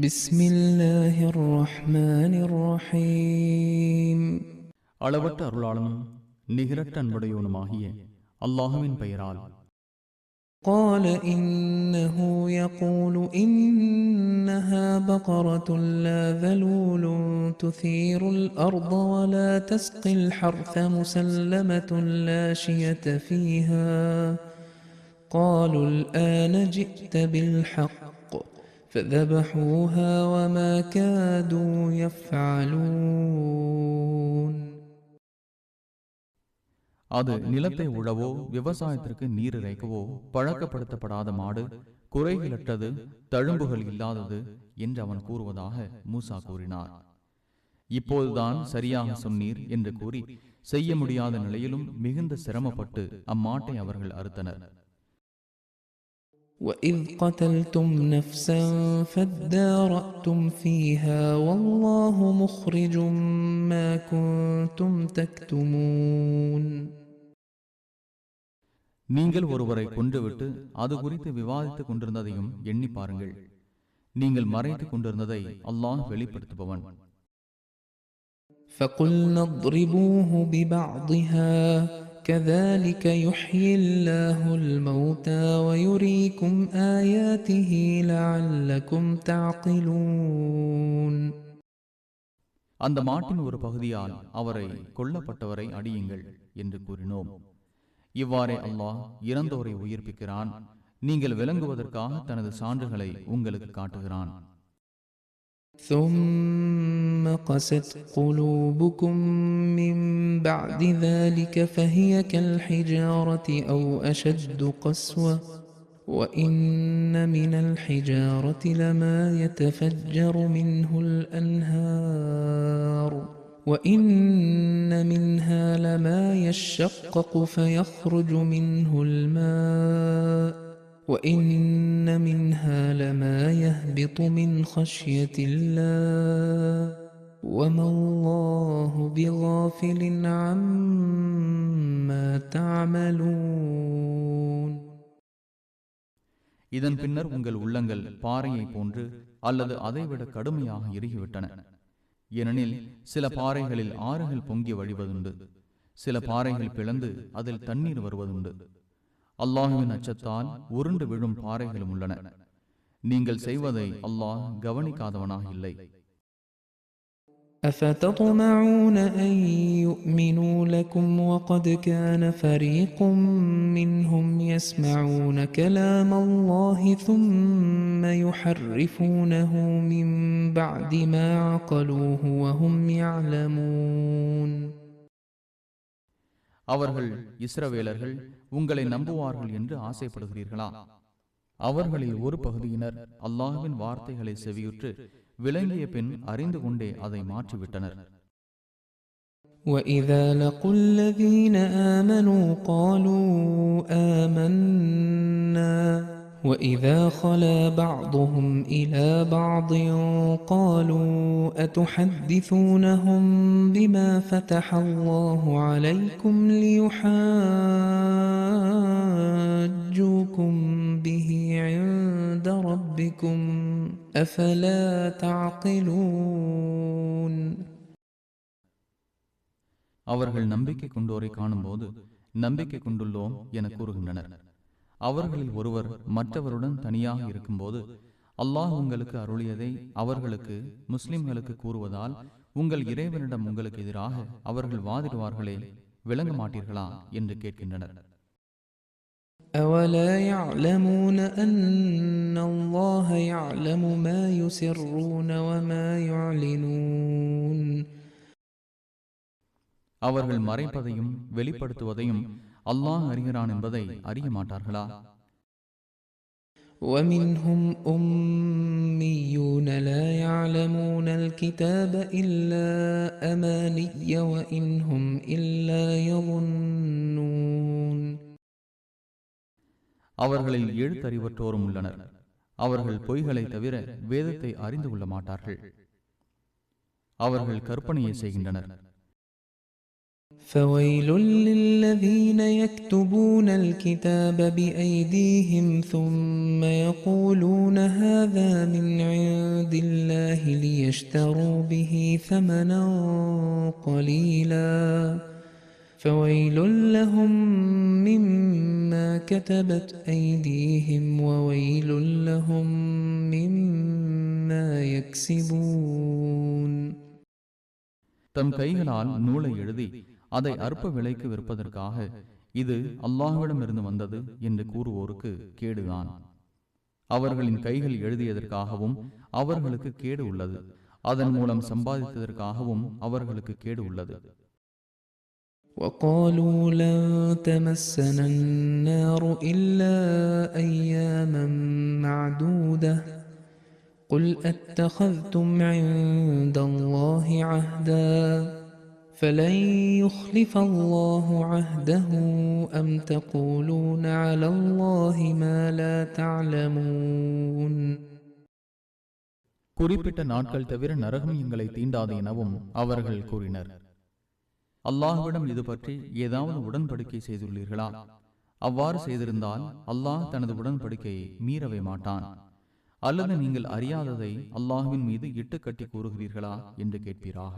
بسم الله الرحمن الرحيم அளவற்ற அருளாளனும் நிகரற்ற அன்புடையவனுமாகிய அல்லாஹுவின் பெயரால். قال إنه يقول إنها بقرة لا ذلول تثير الأرض ولا تسقي الحرث مسلمة لا شية فيها قالوا الآن جئت بالحق فذبحوها وما كادوا يفعلون. அது நிலத்தை உழவோ விவசாயத்திற்கு நீர் இறைக்கவோ பழக்கப்படுத்தப்படாத மாடு, குறைகளற்றது, தழும்புகள் இல்லாதது என்று அவன் கூறுவதாக மூசா கூறினார். இப்போதுதான் சரியாக சொன்னீர் என்று கூறி செய்ய முடியாத நிலையிலும் மிகுந்த சிரமப்பட்டு அம்மாட்டை அவர்கள் அறுத்தனர். وَإِذْ قَتَلْتُمْ نَفْسًا فَادَّارَأْتُمْ فِيهَا وَاللَّهُ مُخْرِجٌ مَا كُنْتُمْ تَكْتُمُونَ. நீங்கள் ஒருவரை கொன்றுவிட்டு அது குறித்து விவாதித்துக் கொண்டிருந்ததையும் எண்ணி பாருங்கள். நீங்கள் மறைத்துக் கொண்டிருந்ததை அல்லாஹ் வெளிப்படுத்துபவன். فَقُلْنَا اضْرِبُوهُ بِبَعْضِهَا كَذَلِكَ يُحْيِي اللَّهُ الْمَوْتَى وَيُرِيكُمْ آيَاتِهِ لَعَلَّكُمْ تَعْقِلُونَ. அந்த மாட்டின் ஒரு பகுதியால் அவரை கொல்லப்பட்டவரை அடியுங்கள் என்று கூறினோம். இவ்வாறே அல்லாஹ் இறந்தோரை உயிர்ப்பிக்கிறான், நீங்கள் விளங்குவதற்காக தனது சான்றுகளை உங்களுக்கு காட்டுகிறான். ثُمَّ قَسَتْ قُلُوبُكُم مِّن بَعْدِ ذَلِكَ فَهِيَ كَالْحِجَارَةِ أَوْ أَشَدُّ قَسْوَةً وَإِنَّ مِنَ الْحِجَارَةِ لَمَا يَتَفَجَّرُ مِنْهُ الْأَنْهَارُ وَإِنَّ مِنْهَا لَمَا يَشَّقَّقُ فَيَخْرُجُ مِنْهُ الْمَاءُ وَإِنَّ مِنْهَا لَمَا يَهْبِطُ مِنْ خَشْيَةِ اللَّهِ وَمَا اللَّهُ بِغَافِلٍ عَمَّا تَعْمَلُونَ. இதன் பின்னர் உங்கள் உள்ளங்கள் பாறையை போன்று அல்லது அதைவிட கடுமையாக இறுகிவிட்டன. ஏனெனில் சில பாறைகளில் ஆறுகள் பொங்கி வழிவதுண்டு, சில பாறைகள் பிளந்து அதில் தண்ணீர் வருவதுண்டு. அல்லாஹுவின் அச்சத்தால் உருண்டு விழும் பாறைகளும் உள்ளன. நீங்கள் செய்வதை அல்லாஹ் கவனிக்காதவனாக இல்லை. أَفَتَطْمَعُونَ أَن يُؤْمِنُوا لَكُمْ وَقَدْ كَانَ فَرِيقٌ مِّنْهُمْ يَسْمَعُونَ كَلَامَ اللَّهِ ثُمَّ يُحَرِّفُونَهُ مِن بَعْدِ مَا عَقَلُوهُ وَهُمْ يَعْلَمُونَ. அவர்கள் இஸ்ரவேலர்கள் உங்களை நம்புவார்கள் என்று ஆசைப்படுகிறீர்களா? அவர்களில் ஒரு பகுதியினர் அல்லாஹ்வின் வார்த்தைகளை செவியுற்று விளங்கிய பின் அறிந்து கொண்டே அதை மாற்றிவிட்டனர். وَإِذَا لَقُوا الَّذِينَ آمَنُوا قَالُوا آمَنَّا وَإِذَا خَلَا بَعْضُهُمْ إِلَى بَعْضٍ قَالُوا أَتُحَدِّثُونَهُم بِمَا فَتَحَ اللَّهُ عَلَيْكُمْ لِيُحَاجُّوكُم بِهِ عِندَ رَبِّكُمْ أَفَلَا تَعْقِلُونَ. அவர்கள் நம்பிக்கை கொண்டோரை காணும்போது நம்பிக்கை கொண்டுள்ளோம் என கூறுகின்றனர். அவர்களில் ஒருவர் மற்றவருடன் தனியாக இருக்கும்போது அல்லாஹ் உங்களுக்கு அருளியதை அவர்களுக்கு, முஸ்லிம்களுக்கு கூறுவதால் உங்கள் இறைவனிடம் உங்களுக்கு எதிராக அவர்கள் வாதிடுவார்களே, விளங்க மாட்டீர்களா என்று கேட்கின்றனர். أَوَلَا يَعْلَمُونَ أَنَّ اللَّهَ يَعْلَمُ مَا يُسِرُّونَ وَمَا يُعْلِنُونَ. அவர்கள் மறைப்பதையும் வெளிப்படுத்துவதையும் அல்லாஹ் அறிகிறான் என்பதை அறிய மாட்டார்களா? وَمِنْهُمْ أُمِّيُّونَ لَا يَعْلَمُونَ الْكِتَابَ إِلَّا أَمَانِيَّ وَإِنْ هُمْ إِلَّا يَظُنُّونَ. அவர்களில் எழுத்தறிவற்றோரும் உள்ளனர். அவர்கள் பொய்களை தவிர வேதத்தை அறிந்து கொள்ள மாட்டார்கள். அவர்கள் கற்பனையை செய்கின்றனர். فويل للذين يكتبون الكتاب بأيديهم ثم يقولون هذا من عند الله ليشتروا به ثمنا قليلا فويل لهم مما كتبت أيديهم وويل لهم مما يكسبون. தம் கைகளால் நூலை எழுதி அதை அற்ப விலைக்கு விற்பதற்காக இது அல்லாஹ்விடமிருந்து வந்தது என்று கூறுவோருக்கு கேடுதான். அவர்களின் கைகள் எழுதியதற்காகவும் அவர்களுக்கு கேடு உள்ளது, அதன் மூலம் சம்பாதித்ததற்காகவும் அவர்களுக்கு கேடு உள்ளது. وقالوا لن تمسنا النار إلا أياما معدودة قل أتخذتم عند الله عهدا فلن يخلف الله عهده أم تقولون على الله ما لا تعلمون. குறிப்பிட்ட நாட்கள் தவிர நரகம் எங்களை தீண்டாது எனவும் அவர்கள் கூறினர். அல்லாஹ்விடம் இது பற்றி ஏதாவது உடன்படிக்கை செய்துள்ளீர்களா? அவ்வாறு செய்திருந்தால் அல்லாஹ் தனது உடன்படிக்கையை மீறவே மாட்டான். அல்லது நீங்கள் அறியாததை அல்லாஹ்வின் மீது இட்டு கட்டி கூறுகிறீர்களா என்று கேட்பீராக.